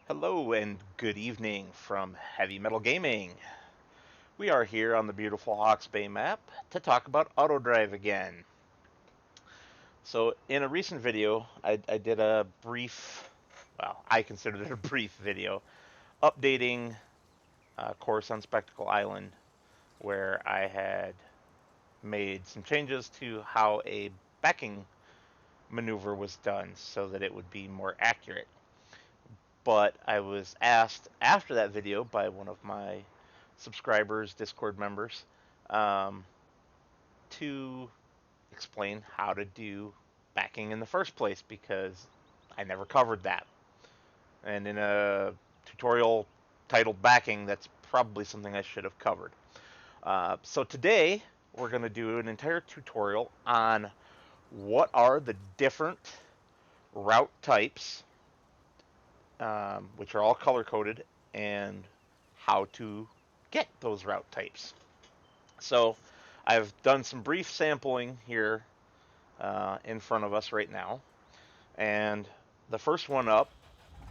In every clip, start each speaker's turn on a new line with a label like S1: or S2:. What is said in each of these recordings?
S1: Hello and good evening from Heavy Metal Gaming. We are here on the beautiful Hawke's Bay map to talk about AutoDrive again. So, in a recent video, I did a brief, well, I considered it a brief video, updating a course on Spectacle Island where I had made some changes to how a backing maneuver was done so that it would be more accurate. But I was asked after that video by one of my subscribers, Discord members, um, to explain how to do backing in the first place because I never covered that. And in a tutorial titled Backing, that's probably something I should have covered. So today, we're going to do an entire tutorial on what are the different route types, which are all color coded, and how to get those route types. So I've done some brief sampling here in front of us right now. And the first one up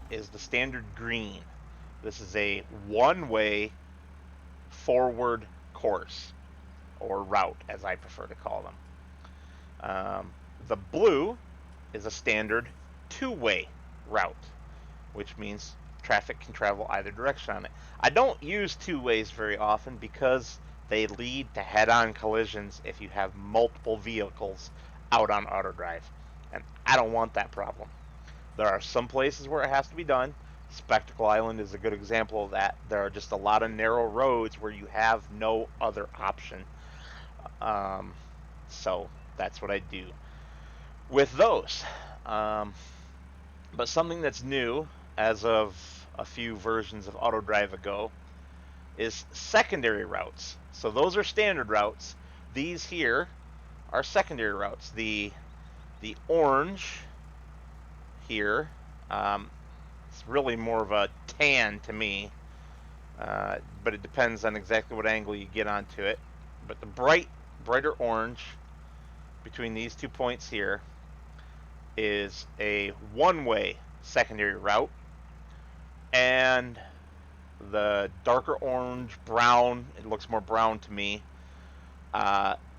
S1: is the standard green. This is a one-way forward course, or route as I prefer to call them. The blue is a standard two-way route, which means traffic can travel either direction on it. I don't use two ways very often because they lead to head-on collisions if you have multiple vehicles out on AutoDrive, and I don't want that problem. There are some places where it has to be done. Spectacle Island is a good example of that. There are just a lot of narrow roads where you have no other option. So that's what I do with those. But something that's new as of a few versions of AutoDrive ago is secondary routes. So those are standard routes. These here are secondary routes. The orange here, it's really more of a tan to me, but it depends on exactly what angle you get onto it. But the brighter orange between these 2 points here is a one-way secondary route, and the darker orange brown, it looks more brown to me,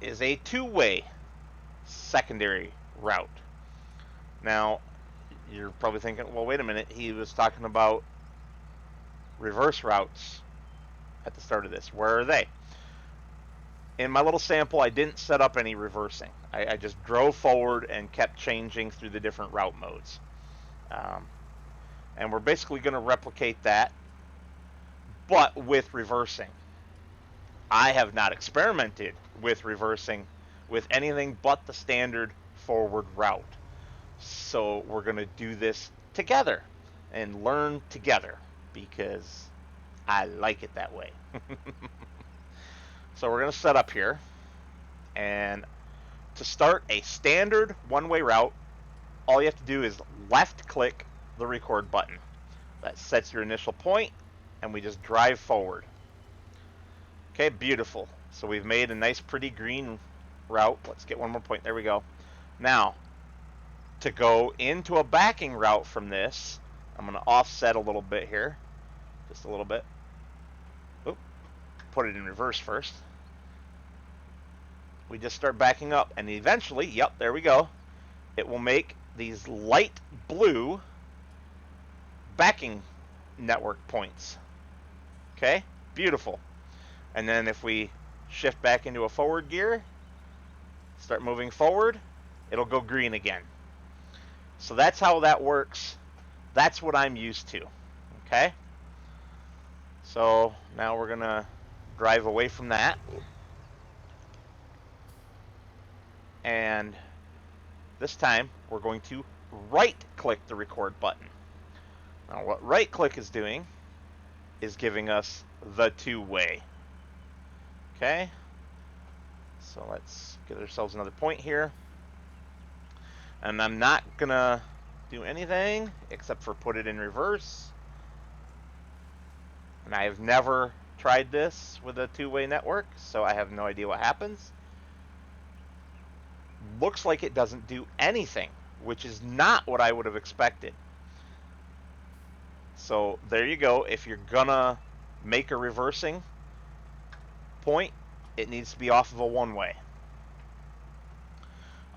S1: is a two-way secondary route. Now you're probably thinking, well, wait a minute, he was talking about reverse routes at the start of this. Where are they? In my little sample, I didn't set up any reversing. I just drove forward and kept changing through the different route modes. And we're basically going to replicate that, but with reversing. I have not experimented with reversing with anything but the standard forward route. So we're going to do this together and learn together because I like it that way. So we're going to set up here, and to start a standard one-way route, all you have to do is left-click the record button. That sets your initial point, and we just drive forward. Okay, beautiful. So we've made a nice, pretty green route. Let's get one more point. There we go. Now, to go into a backing route from this, I'm going to offset a little bit here. Just a little bit. Oop. Put it in reverse first. We just start backing up, and eventually, yep, there we go. It will make these light blue backing network points. Okay, beautiful. And then if we shift back into a forward gear, start moving forward, it'll go green again. So that's how that works. That's what I'm used to. Okay? So now we're going to drive away from that. And this time we're going to right-click the record button. Now what right-click is doing is giving us the two-way. Okay? So let's get ourselves another point here. And I'm not going to do anything except for put it in reverse. And I have never tried this with a two-way network, so I have no idea what happens. Looks like it doesn't do anything, which is not what I would have expected. So there you go. If you're gonna make a reversing point, it needs to be off of a one-way.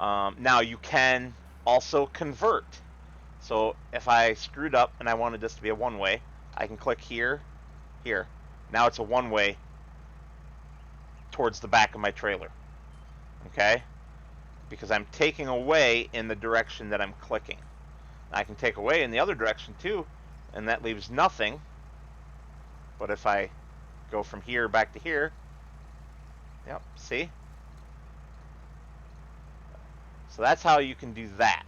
S1: Now you can also convert. So if I screwed up and I wanted this to be a one-way, I can click here, here. Now it's a one-way towards the back of my trailer. Okay? Because I'm taking away in the direction that I'm clicking. I can take away in the other direction too, and that leaves nothing. But if I go from here back to here, yep, see? So that's how you can do that.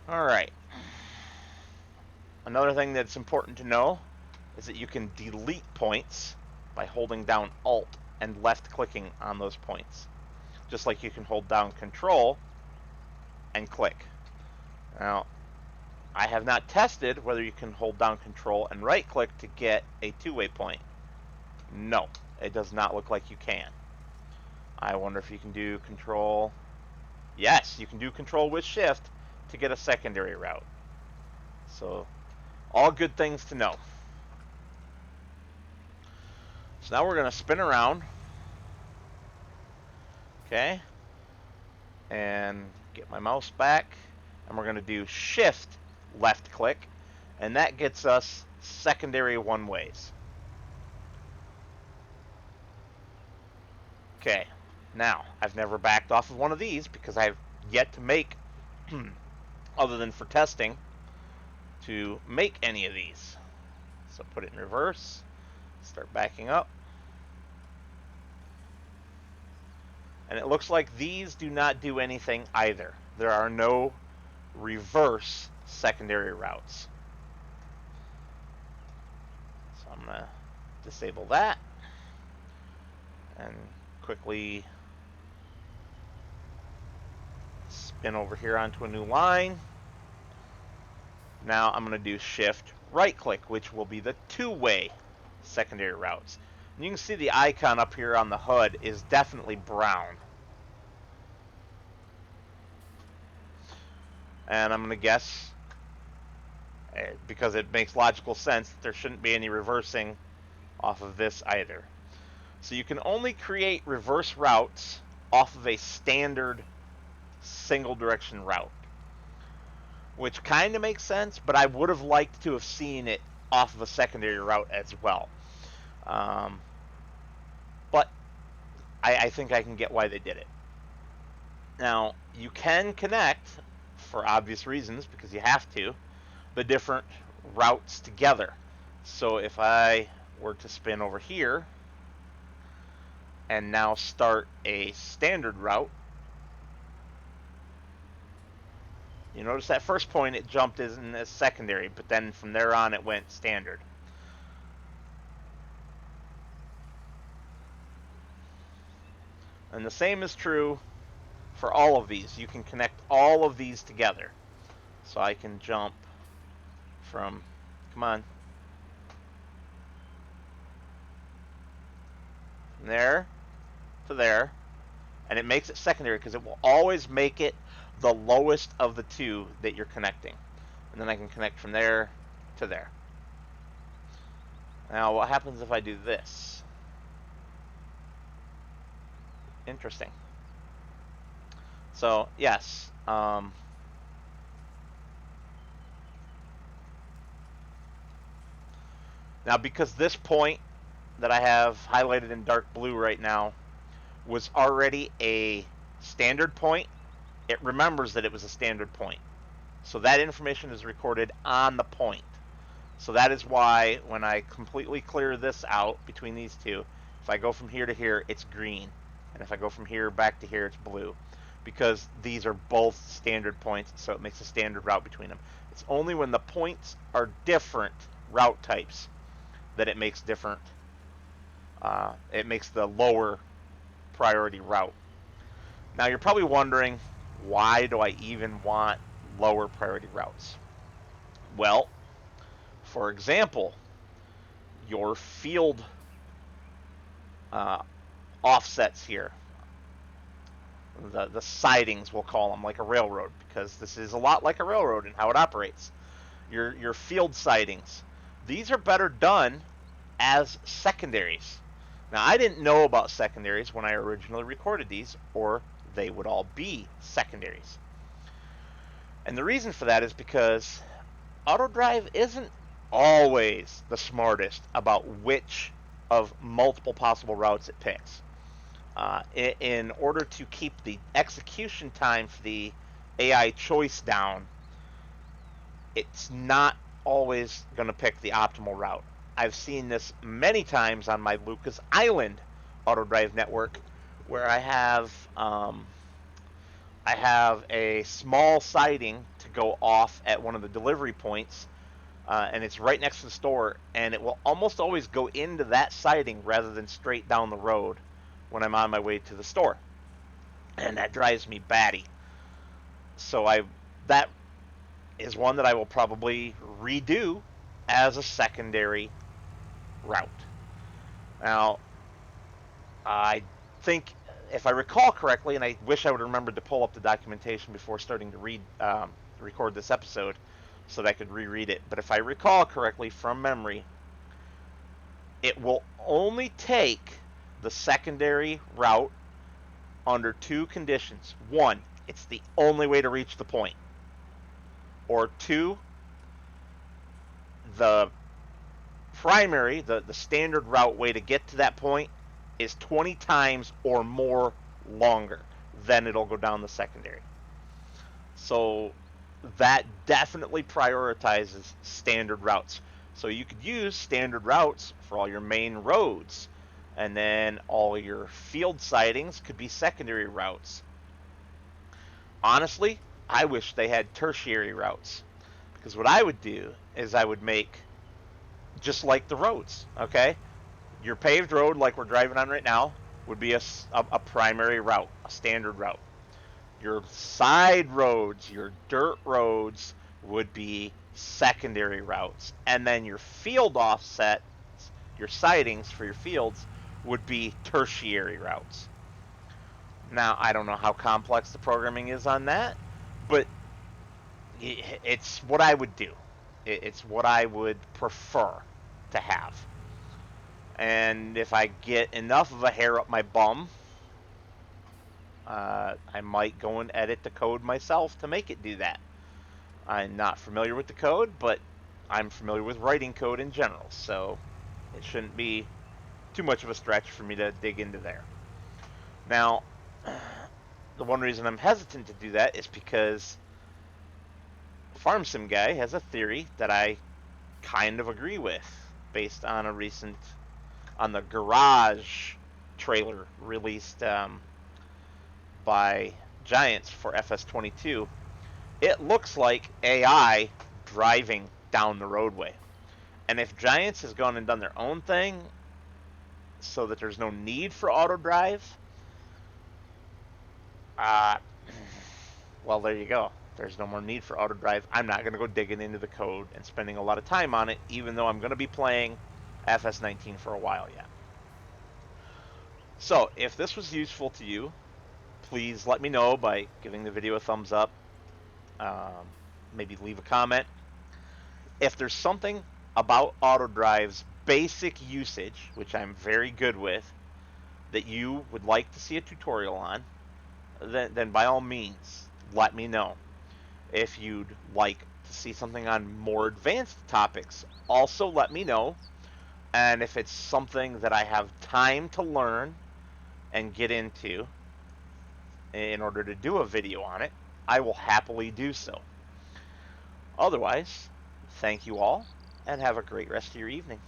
S1: Alright. Another thing that's important to know is that you can delete points by holding down Alt and left clicking on those points. Just like you can hold down Control and click. Now, I have not tested whether you can hold down Control and right click to get a two-way point. No, it does not look like you can. I wonder if you can do Control. Yes, you can do Control with Shift to get a secondary route. So, all good things to know. So now we're going to spin around. Okay. And get my mouse back. And we're going to do Shift left click. And that gets us secondary one-ways. Okay. Now, I've never backed off of one of these because I've yet to make, other than for testing, to make any of these. So put it in reverse, start backing up. And it looks like these do not do anything either. There are no reverse secondary routes. So I'm going to disable that and quickly spin over here onto a new line. Now I'm going to do Shift right click, which will be the two-way secondary routes. And you can see the icon up here on the HUD is definitely brown. And I'm going to guess, because it makes logical sense, that there shouldn't be any reversing off of this either. So you can only create reverse routes off of a standard single direction route, which kind of makes sense, but I would have liked to have seen it off of a secondary route as well. But I think I can get why they did it. Now, you can connect, for obvious reasons, because you have to, the different routes together. So if I were to spin over here and now start a standard route, you notice that first point it jumped in as secondary, but then from there on it went standard. And the same is true for all of these. You can connect all of these together. So I can jump from, come on, from there to there, and it makes it secondary because it will always make it the lowest of the two that you're connecting. And then I can connect from there to there. Now what happens if I do this? Interesting. So yes, now because this point that I have highlighted in dark blue right now was already a standard point, it remembers that it was a standard point. So that information is recorded on the point. So that is why when I completely clear this out between these two, if I go from here to here, it's green. And if I go from here back to here, it's blue. Because these are both standard points, so it makes a standard route between them. It's only when the points are different route types that it makes different, it makes the lower priority route. Now you're probably wondering, why do I even want lower priority routes? Well, for example, your field offsets here, the sidings, we'll call them, like a railroad, because this is a lot like a railroad in how it operates. your field sightings. These are better done as secondaries. Now, I didn't know about secondaries when I originally recorded these, or they would all be secondaries. And the reason for that is because AutoDrive isn't always the smartest about which of multiple possible routes it picks. In order to keep the execution time for the AI choice down, it's not always going to pick the optimal route. I've seen this many times on my Lucas Island AutoDrive network, where I have a small siding to go off at one of the delivery points, and it's right next to the store, and it will almost always go into that siding rather than straight down the road when I'm on my way to the store, and that drives me batty. So that is one that I will probably redo as a secondary route. Now, I think, if I recall correctly, and I wish I would have remembered to pull up the documentation before starting to record this episode so that I could reread it, but if I recall correctly from memory, it will only take the secondary route under two conditions. One, it's the only way to reach the point. Or two, the primary, the standard route way to get to that point is 20 times or more longer. Then it'll go down the secondary. So that definitely prioritizes standard routes. So you could use standard routes for all your main roads, and then all your field sightings could be secondary routes. Honestly, I wish they had tertiary routes, because what I would do is I would make just like the roads, okay? Your paved road, like we're driving on right now, would be a primary route, a standard route. Your side roads, your dirt roads, would be secondary routes. And then your field offsets, your sidings for your fields, would be tertiary routes. Now, I don't know how complex the programming is on that, but it's what I would do. It's what I would prefer to have. And if I get enough of a hair up my bum, I might go and edit the code myself to make it do that. I'm not familiar with the code, but I'm familiar with writing code in general, so it shouldn't be too much of a stretch for me to dig into there. Now, the one reason I'm hesitant to do that is because Farm Sim Guy has a theory that I kind of agree with, based on on the Garage trailer released by Giants for FS22. It looks like AI driving down the roadway. And if Giants has gone and done their own thing so that there's no need for AutoDrive, well, there you go. There's no more need for AutoDrive. I'm not going to go digging into the code and spending a lot of time on it, even though I'm going to be playing FS19 for a while yet. So, if this was useful to you, please let me know by giving the video a thumbs up. Maybe leave a comment. If there's something about AutoDrive's basic usage, which I'm very good with, that you would like to see a tutorial on, then by all means, let me know. If you'd like to see something on more advanced topics, also let me know. And if it's something that I have time to learn and get into in order to do a video on it, I will happily do so. Otherwise, thank you all, and have a great rest of your evening.